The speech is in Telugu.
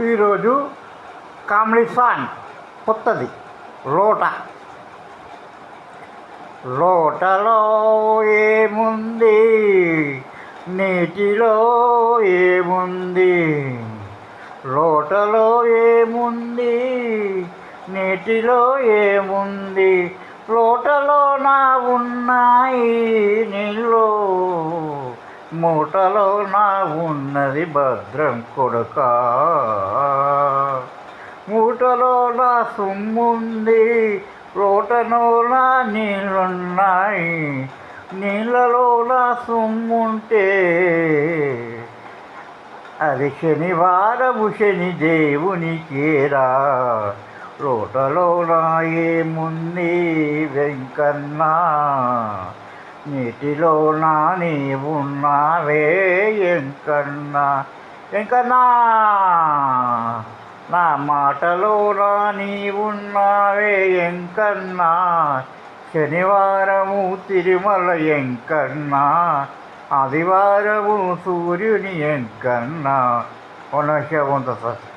ఈరోజు కామెడీ సాంగ్ కొత్తది లోట. లోటలో ఏముంది, నీటిలో ఏముంది, లోటలో ఏముంది, నీటిలో ఏముంది, లోటలో నా ఉన్నాయి నీళ్ళు, మూటలో నా ఉన్నది భద్రం కొడుక, మూటలో నా సొమ్ముంది, లోటలో నా నీళ్ళున్నాయి, నీళ్ళలో నా సొమ్ముంటే అది శనివారము శని దేవునికేరా, లోటలో నా ఏముంది వెంకన్న, నీటిలో నా నీవున్నావే ఎంకన్నా, ఎంకన్నా నా మాటలో నా నీవున్నావే ఎంకన్నా, శనివారము తిరుమల ఎంకన్నా, ఆదివారము సూర్యుని ఎంకన్నా. 我那些问的是。